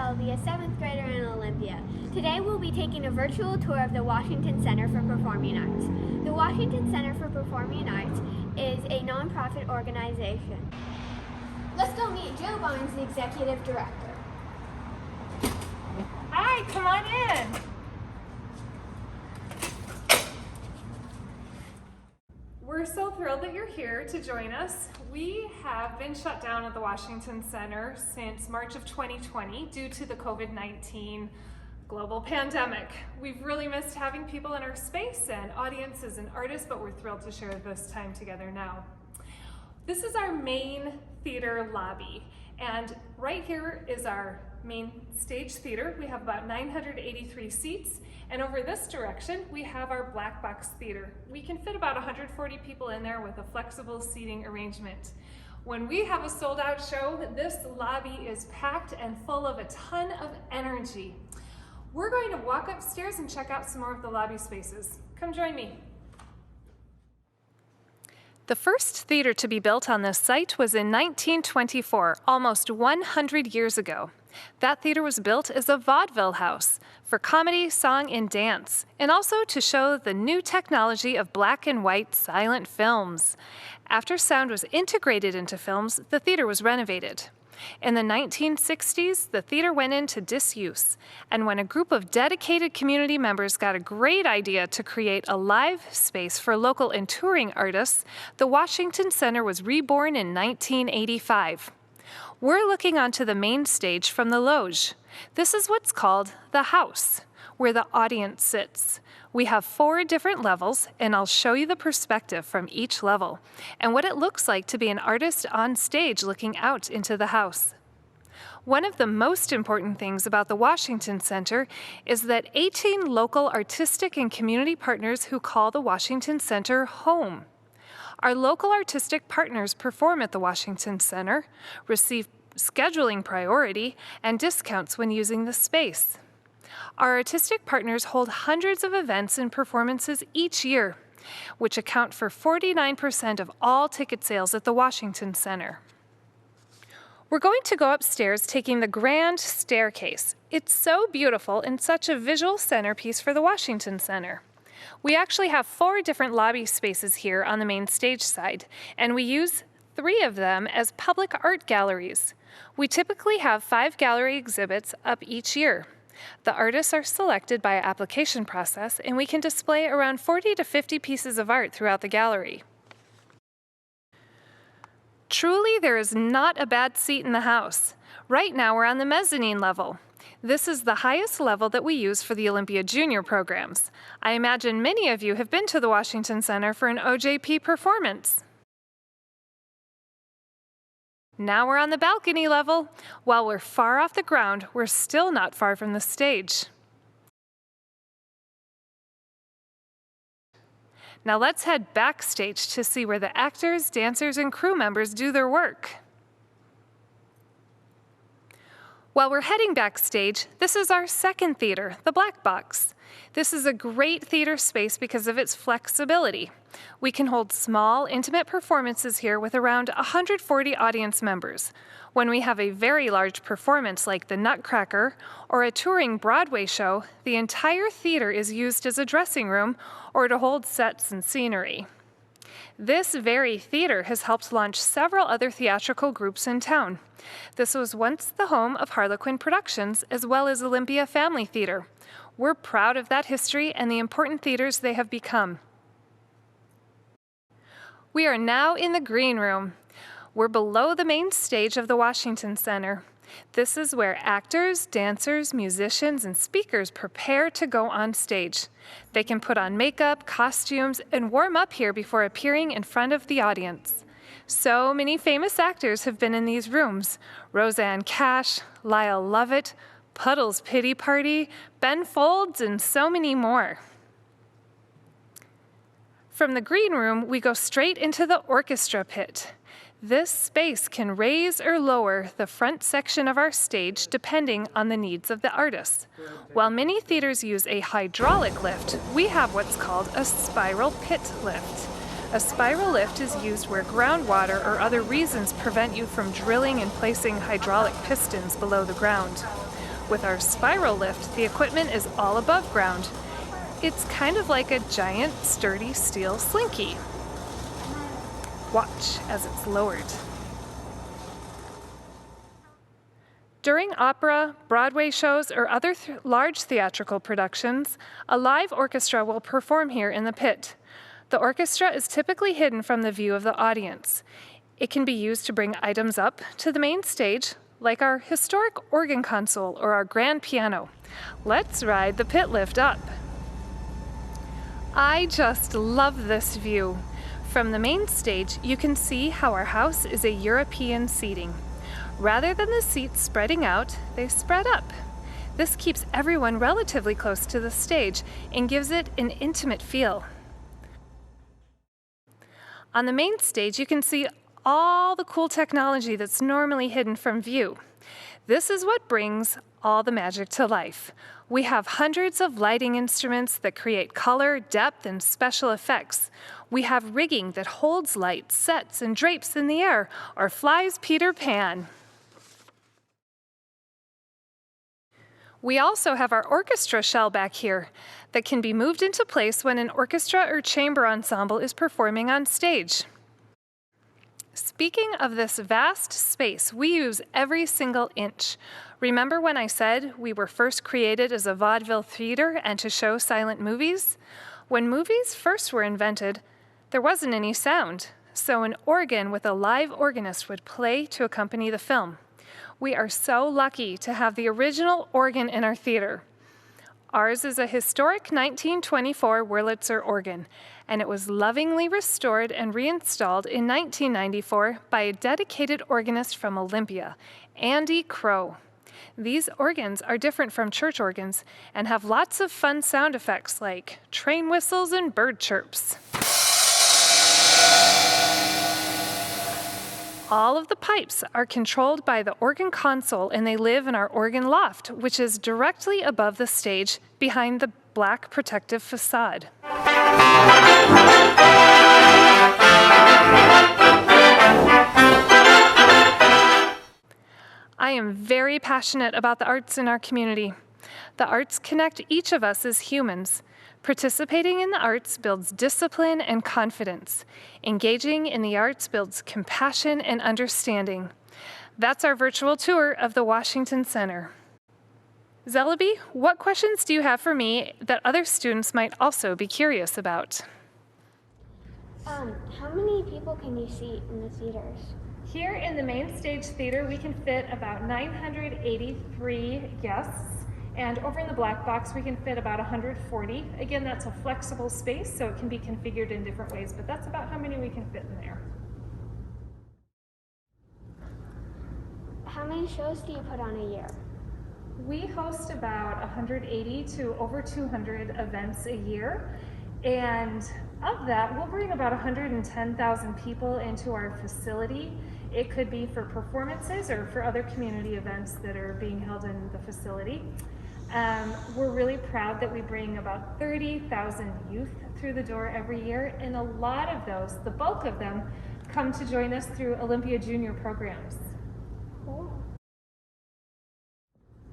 Shelby, a 7th grader in Olympia. Today we'll be taking a virtual tour of the Washington Center for Performing Arts. The Washington Center for Performing Arts is a nonprofit organization. Let's go meet Joe Barnes, the executive director. Hi, come on in. We're so thrilled that you're here to join us. We have been shut down at the Washington Center since March of 2020 due to the COVID-19 global pandemic. We've really missed having people in our space and audiences and artists, but we're thrilled to share this time together now. This is our main theater lobby, and right here is our main stage theater. We have about 983 seats, and over this direction we have our black box theater. We can fit about 140 people in there with a flexible seating arrangement. When we have a sold out show, this lobby is packed and full of a ton of energy. We're going to walk upstairs and check out some more of the lobby spaces. Come join me. The first theater to be built on this site was in 1924, almost 100 years ago. That theater was built as a vaudeville house for comedy, song, and dance, and also to show the new technology of black and white silent films. After sound was integrated into films, the theater was renovated. In the 1960s, the theater went into disuse, and when a group of dedicated community members got a great idea to create a live space for local and touring artists, the Washington Center was reborn in 1985. We're looking onto the main stage from the loge. This is what's called the house, where the audience sits. We have 4 different levels, and I'll show you the perspective from each level and what it looks like to be an artist on stage looking out into the house. One of the most important things about the Washington Center is that 18 local artistic and community partners who call the Washington Center home. Our local artistic partners perform at the Washington Center, receive scheduling priority, and discounts when using the space. Our artistic partners hold hundreds of events and performances each year, which account for 49% of all ticket sales at the Washington Center. We're going to go upstairs taking the grand staircase. It's so beautiful and such a visual centerpiece for the Washington Center. We actually have 4 different lobby spaces here on the main stage side, and we use 3 of them as public art galleries. We typically have 5 gallery exhibits up each year. The artists are selected by an application process, and we can display around 40 to 50 pieces of art throughout the gallery. Truly, there is not a bad seat in the house. Right now, we're on the mezzanine level. This is the highest level that we use for the Olympia Junior programs. I imagine many of you have been to the Washington Center for an OJP performance. Now we're on the balcony level. While we're far off the ground, we're still not far from the stage. Now let's head backstage to see where the actors, dancers, and crew members do their work. While we're heading backstage, this is our second theater, the Black Box. This is a great theater space because of its flexibility. We can hold small, intimate performances here with around 140 audience members. When we have a very large performance like the Nutcracker or a touring Broadway show, the entire theater is used as a dressing room or to hold sets and scenery. This very theater has helped launch several other theatrical groups in town. This was once the home of Harlequin Productions as well as Olympia Family Theater. We're proud of that history and the important theaters they have become. We are now in the green room. We're below the main stage of the Washington Center. This is where actors, dancers, musicians, and speakers prepare to go on stage. They can put on makeup, costumes, and warm up here before appearing in front of the audience. So many famous actors have been in these rooms. Roseanne Cash, Lyle Lovett, Puddle's Pity Party, Ben Folds, and so many more. From the green room, we go straight into the orchestra pit. This space can raise or lower the front section of our stage depending on the needs of the artists. While many theaters use a hydraulic lift, we have what's called a spiral pit lift. A spiral lift is used where groundwater or other reasons prevent you from drilling and placing hydraulic pistons below the ground. With our spiral lift, the equipment is all above ground. It's kind of like a giant, sturdy steel slinky. Watch as it's lowered. During opera, Broadway shows, or other large theatrical productions, a live orchestra will perform here in the pit. The orchestra is typically hidden from the view of the audience. It can be used to bring items up to the main stage, like our historic organ console or our grand piano. Let's ride the pit lift up. I just love this view. From the main stage, you can see how our house is a European seating. Rather than the seats spreading out, they spread up. This keeps everyone relatively close to the stage and gives it an intimate feel. On the main stage, you can see all the cool technology that's normally hidden from view. This is what brings all the magic to life. We have hundreds of lighting instruments that create color, depth, and special effects. We have rigging that holds light, sets, and drapes in the air, or flies Peter Pan. We also have our orchestra shell back here that can be moved into place when an orchestra or chamber ensemble is performing on stage. Speaking of this vast space, we use every single inch. Remember when I said we were first created as a vaudeville theater and to show silent movies? When movies first were invented, there wasn't any sound, so an organ with a live organist would play to accompany the film. We are so lucky to have the original organ in our theater. Ours is a historic 1924 Wurlitzer organ, and it was lovingly restored and reinstalled in 1994 by a dedicated organist from Olympia, Andy Crow. These organs are different from church organs and have lots of fun sound effects like train whistles and bird chirps. All of the pipes are controlled by the organ console, and they live in our organ loft, which is directly above the stage behind the black protective facade. I am very passionate about the arts in our community. The arts connect each of us as humans. Participating in the arts builds discipline and confidence. Engaging in the arts builds compassion and understanding. That's our virtual tour of the Washington Center. Zellaby, what questions do you have for me that other students might also be curious about? How many people can you seat in the theaters? Here in the main stage theater, we can fit about 983 guests. And over in the black box, we can fit about 140. Again, that's a flexible space, so it can be configured in different ways, but that's about how many we can fit in there. How many shows do you put on a year? We host about 180 to over 200 events a year. And of that, we'll bring about 110,000 people into our facility. It could be for performances or for other community events that are being held in the facility. We're really proud that we bring about 30,000 youth through the door every year, and a lot of those, the bulk of them, come to join us through Olympia Junior programs. Cool.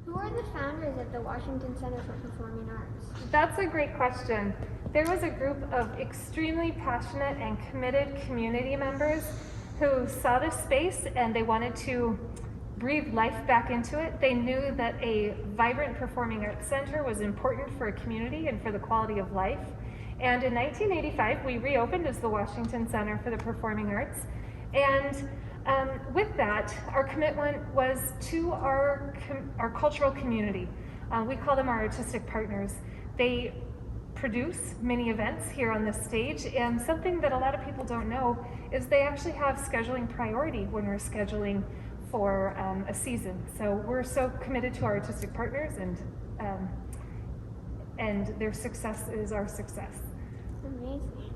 Who are the founders of the Washington Center for Performing Arts? That's a great question. There was a group of extremely passionate and committed community members who saw this space and they wanted to breathe life back into it. They knew that a vibrant performing arts center was important for a community and for the quality of life. And in 1985, we reopened as the Washington Center for the Performing Arts. And with that, our commitment was to our cultural community. We call them our artistic partners. They produce many events here on this stage, and something that a lot of people don't know is they actually have scheduling priority when we're scheduling for a season. So we're so committed to our artistic partners, and their success is our success. Amazing.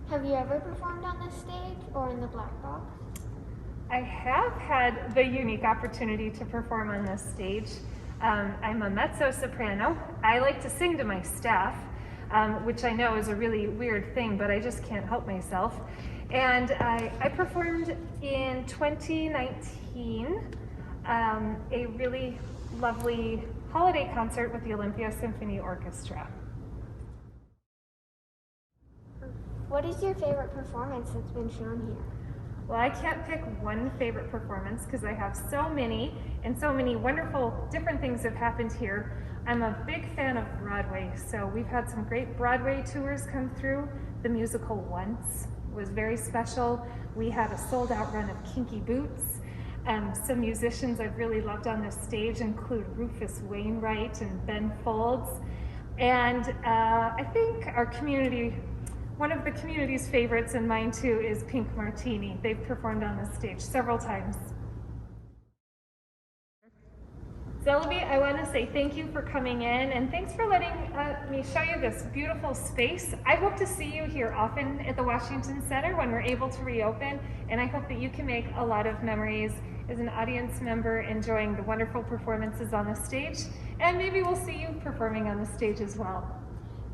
Have you ever performed on this stage or in the black box? I have had the unique opportunity to perform on this stage. I'm a mezzo-soprano. I like to sing to my staff, which I know is a really weird thing, but I just can't help myself. And I performed in 2019 a really lovely holiday concert with the Olympia Symphony Orchestra. What is your favorite performance that's been shown here? Well, I can't pick one favorite performance because I have so many, and so many wonderful different things have happened here. I'm a big fan of Broadway, so we've had some great Broadway tours come through. The musical Once was very special. We had a sold-out run of Kinky Boots. Some musicians I've really loved on this stage include Rufus Wainwright and Ben Folds. And I think our community, one of the community's favorites, and mine too, is Pink Martini. They've performed on this stage several times. Zellaby, I want to say thank you for coming in, and thanks for letting me show you this beautiful space. I hope to see you here often at the Washington Center when we're able to reopen, and I hope that you can make a lot of memories as an audience member enjoying the wonderful performances on the stage, and maybe we'll see you performing on the stage as well.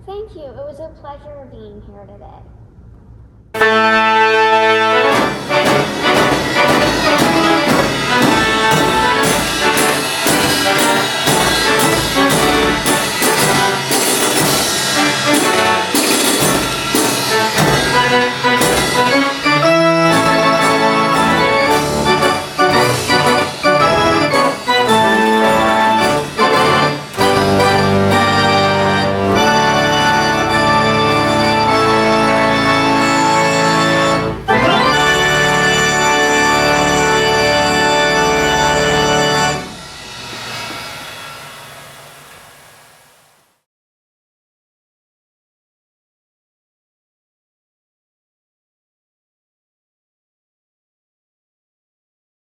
Thank you. It was a pleasure being here today.